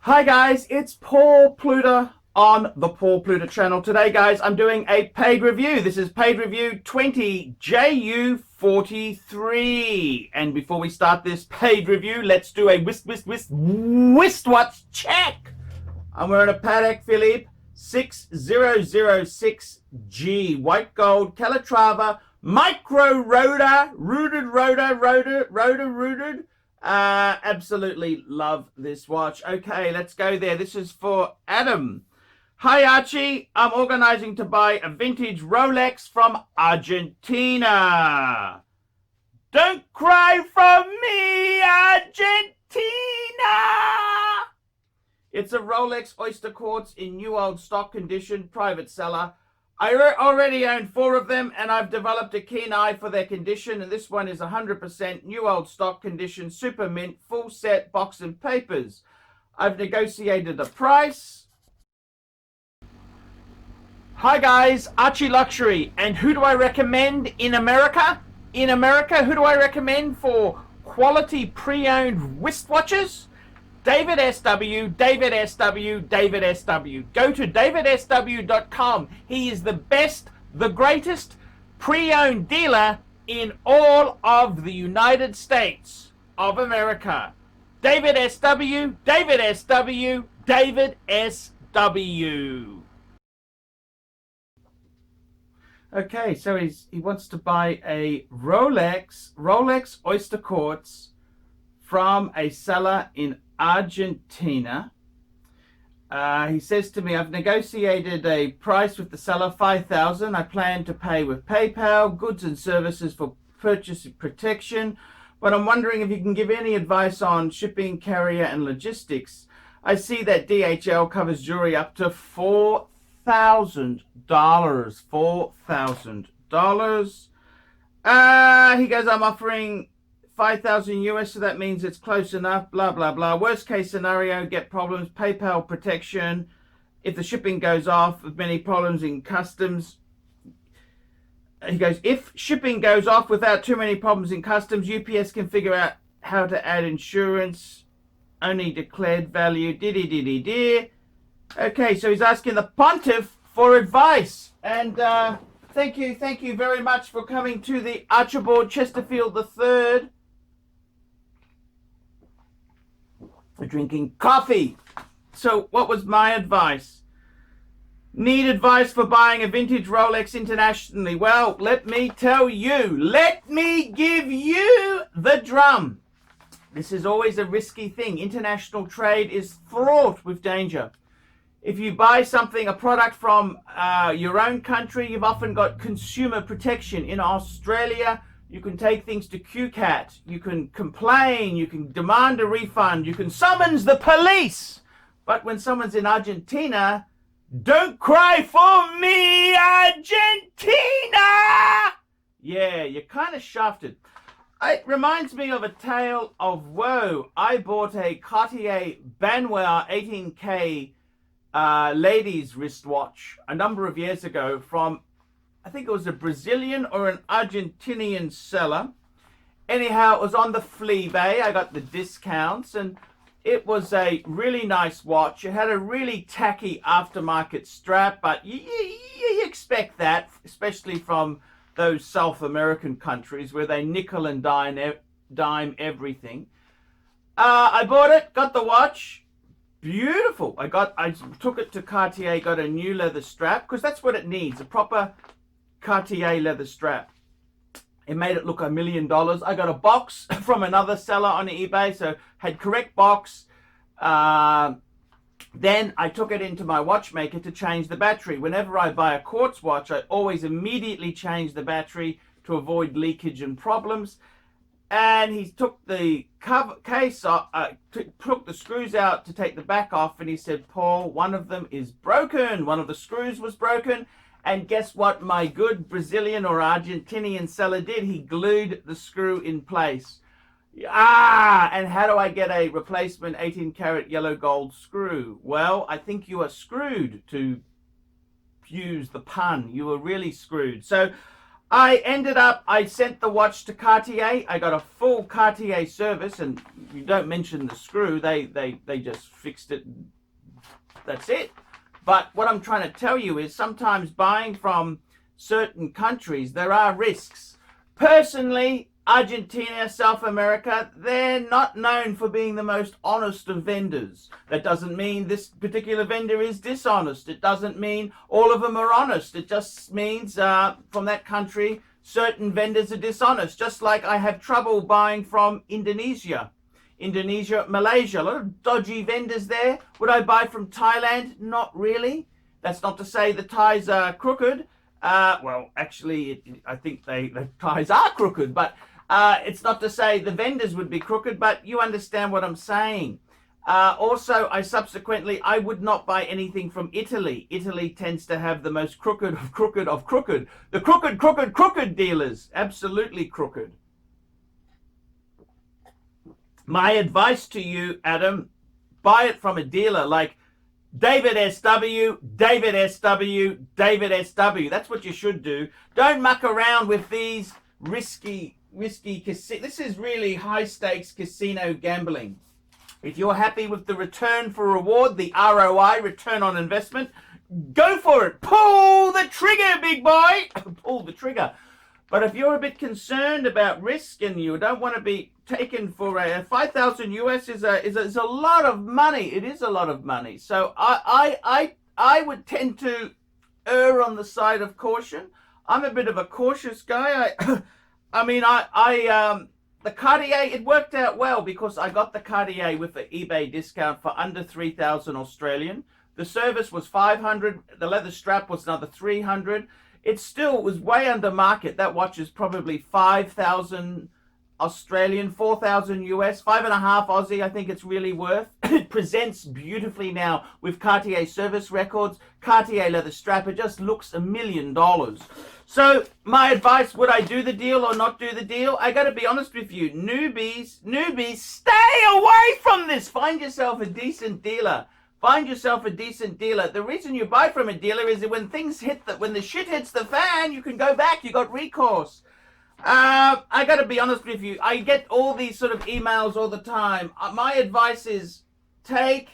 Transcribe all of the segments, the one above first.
Hi guys, it's Paul Pluta on the Paul Pluta channel. Today guys, I'm doing a paid review. This is paid review 20JU43. And before we start this paid review, let's do a wristwatch check. I'm wearing a Patek Philippe 6006G, white gold, Calatrava, micro rotor, rooted. Absolutely love this watch. Okay, let's go there. This is for Adam. Hi Archie, I'm organizing to buy a vintage Rolex from Argentina. Don't cry for me, Argentina! It's a Rolex Oyster Quartz in new old stock condition, private seller. I already own 4 of them, and I've developed a keen eye for their condition, and this one is 100% new old stock condition, super mint, full set, box and papers. I've negotiated a price. Hi guys, ArchieLuxury, and who do I recommend in America? In America, who do I recommend for quality pre-owned wristwatches? David SW. Go to davidsw.com. He is the best, the greatest pre-owned dealer in all of the United States of America. David SW. Okay, so he wants to buy a Rolex Oyster Quartz from a seller in Argentina. He says to me, I've negotiated a price with the seller, $5,000. I plan to pay with PayPal, goods and services for purchase protection, but I'm wondering if you can give any advice on shipping, carrier, and logistics. I see that DHL covers jewelry up to $4,000. $4,000. He goes, I'm offering 5,000 US, so that means it's close enough, blah, blah, blah. Worst case scenario, get problems, PayPal protection. If the shipping goes off, with many problems in customs. He goes, if shipping goes off without too many problems in customs, UPS can figure out how to add insurance, only declared value, Okay, so he's asking the pontiff for advice. And thank you very much for coming to the Archibald Chesterfield III. Drinking coffee. So what was my advice? Need advice for buying a vintage Rolex internationally? Well, let me tell you. Let me give you the drum. This is always a risky thing. International trade is fraught with danger. If you buy something, a product from your own country, you've often got consumer protection. In Australia, you can take things to QCAT, you can complain, you can demand a refund, you can summons the police. But when someone's in Argentina, don't cry for me, Argentina! Yeah, you're kind of shafted. It reminds me of a tale of woe. I bought a Cartier Benoit 18K ladies wristwatch a number of years ago from, I think it was a Brazilian or an Argentinian seller. Anyhow, it was on the Fleabay. I got the discounts, and it was a really nice watch. It had a really tacky aftermarket strap, but you expect that, especially from those South American countries where they nickel and dime everything. I bought it, got the watch. Beautiful. I took it to Cartier, got a new leather strap, because that's what it needs, a proper Cartier leather strap. It made it look $1 million. I got a box from another seller on eBay, so had correct box. Then I took it into my watchmaker to change the battery. Whenever I buy a quartz watch, I always immediately change the battery to avoid leakage and problems. And he took the case off, took the screws out to take the back off, and he said, Paul, one of them is broken. One of the screws was broken. And guess what my good Brazilian or Argentinian seller did? He glued the screw in place. And how do I get a replacement 18-karat yellow gold screw? Well, I think you are screwed, to use the pun. You were really screwed. So I sent the watch to Cartier. I got a full Cartier service, and you don't mention the screw. They just fixed it. That's it. But what I'm trying to tell you is sometimes buying from certain countries, there are risks. Personally, Argentina, South America, they're not known for being the most honest of vendors. That doesn't mean this particular vendor is dishonest. It doesn't mean all of them are honest. It just means from that country, certain vendors are dishonest. Just like I have trouble buying from Indonesia, Malaysia, a lot of dodgy vendors there. Would I buy from Thailand? Not really. That's not to say the Thais are crooked. Well, actually, I think the Thais are crooked, but it's not to say the vendors would be crooked, but you understand what I'm saying. Also, I would not buy anything from Italy. Italy tends to have the most crooked of crooked of crooked. The crooked dealers. Absolutely crooked. My advice to you, Adam, buy it from a dealer like David SW, David SW, David SW. That's what you should do. Don't muck around with these risky casino. This is really high stakes casino gambling. If you're happy with the return for reward, the ROI, return on investment, go for it. Pull the trigger, big boy. Pull the trigger. But if you're a bit concerned about risk and you don't want to be taken for a 5,000 US is a lot of money. It is a lot of money. So I would tend to err on the side of caution. I'm a bit of a cautious guy. I mean, the Cartier, it worked out well because I got the Cartier with the eBay discount for under 3,000 Australian. The service was 500. The leather strap was another 300. It still was way under market. That watch is probably 5,000 Australian, 4,000 US, 5.5 Aussie. I think it's really worth. It presents beautifully now with Cartier service records, Cartier leather strap. It just looks $1 million. So my advice, would I do the deal or not do the deal? I got to be honest with you, newbies, stay away from this. Find yourself a decent dealer. Find yourself a decent dealer. The reason you buy from a dealer is that when the shit hits the fan, you can go back. You got recourse. I got to be honest with you. I get all these sort of emails all the time. My advice is take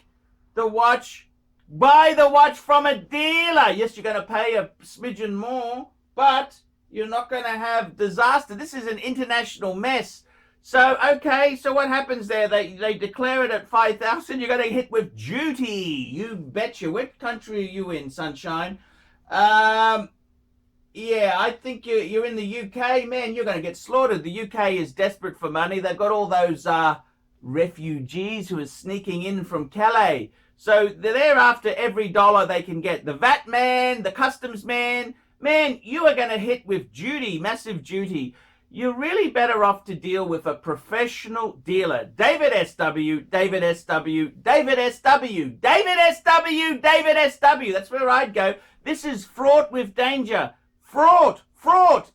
the watch, buy the watch from a dealer. Yes, you're going to pay a smidgen more, but you're not going to have disaster. This is an international mess. So, okay, so what happens there? They declare it at 5,000. You're going to hit with duty. You betcha. What country are you in, sunshine? Yeah, I think you're in the UK, man. You're going to get slaughtered. The UK is desperate for money. They've got all those refugees who are sneaking in from Calais. So they're after every dollar they can get. The VAT man, the customs man. Man, you are going to hit with duty, massive duty. You're really better off to deal with a professional dealer. David SW, David SW, David SW, David SW, David SW. That's where I'd go. This is fraught with danger. Fraught.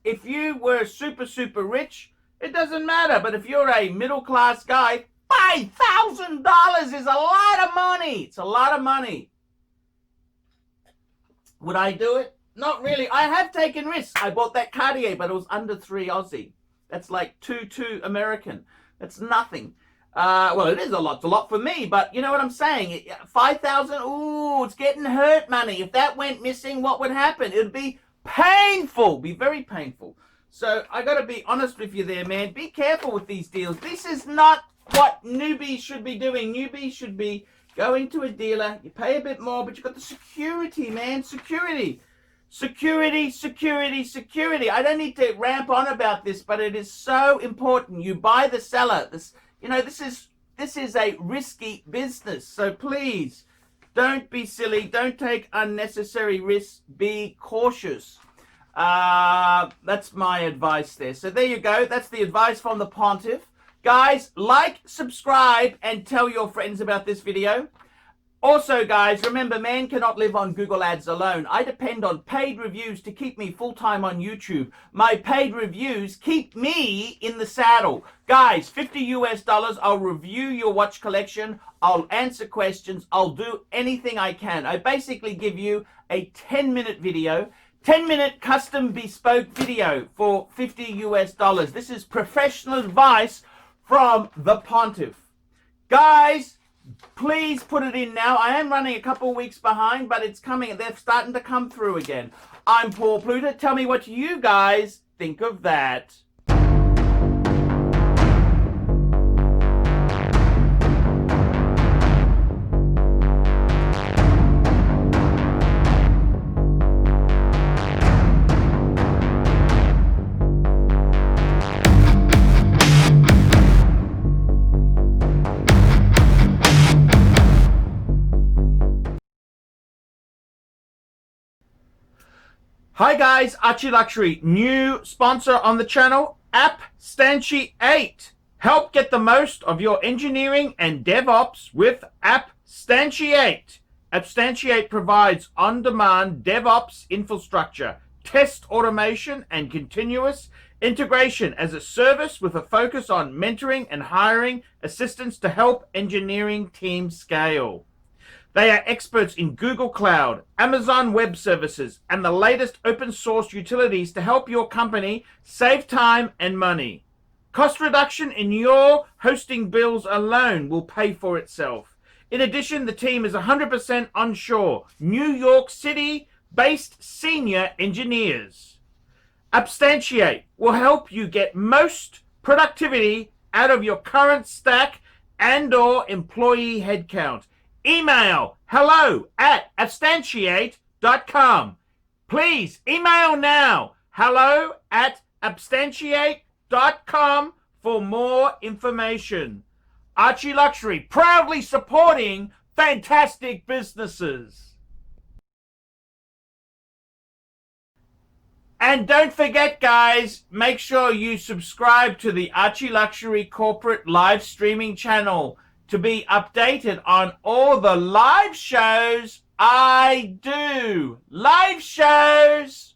If you were super rich, it doesn't matter. But if you're a middle-class guy, $5,000 is a lot of money. It's a lot of money. Would I do it? Not really. I have taken risks. I bought that Cartier, but it was under 3 Aussie. That's like 2 American. That's nothing. Well, it is a lot. It's a lot for me, but you know what I'm saying? 5,000, ooh, it's getting hurt money. If that went missing, what would happen? It would be painful. Be very painful. So I got to be honest with you there, man. Be careful with these deals. This is not what newbies should be doing. Newbies should be going to a dealer. You pay a bit more, but you got the security, man. Security. I don't need to ramp on about this, but it is so important. You buy the seller. This is a risky business. So please don't be silly. Don't take unnecessary risks. Be cautious. That's my advice there. So there you go. That's the advice from the Pontiff. Guys, like, subscribe, and tell your friends about this video. Also, guys, remember, man cannot live on Google Ads alone. I depend on paid reviews to keep me full-time on YouTube. My paid reviews keep me in the saddle. Guys, $50 US, I'll review your watch collection. I'll answer questions. I'll do anything I can. I basically give you a 10-minute video 10-minute custom bespoke video for $50 US. This is professional advice from the Pontiff. Guys, please put it in now. I am running a couple weeks behind, but it's coming. They're starting to come through again. I'm Paul Pluta. Tell me what you guys think of that. Hi guys, ArchieLuxury, new sponsor on the channel, APPSTANTIATE. Help get the most of your engineering and DevOps with APPSTANTIATE. APPSTANTIATE provides on-demand DevOps infrastructure, test automation, and continuous integration as a service with a focus on mentoring and hiring assistants to help engineering teams scale. They are experts in Google Cloud, Amazon Web Services, and the latest open source utilities to help your company save time and money. Cost reduction in your hosting bills alone will pay for itself. In addition, the team is 100% onshore, New York City-based senior engineers. APPSTANTIATE will help you get most productivity out of your current stack and/or employee headcount. Email hello@appstantiate.com. Please email now hello@appstantiate.com for more information. ArchieLuxury, proudly supporting fantastic businesses. And don't forget, guys, make sure you subscribe to the ArchieLuxury corporate live streaming channel to be updated on all the live shows I do. Live shows!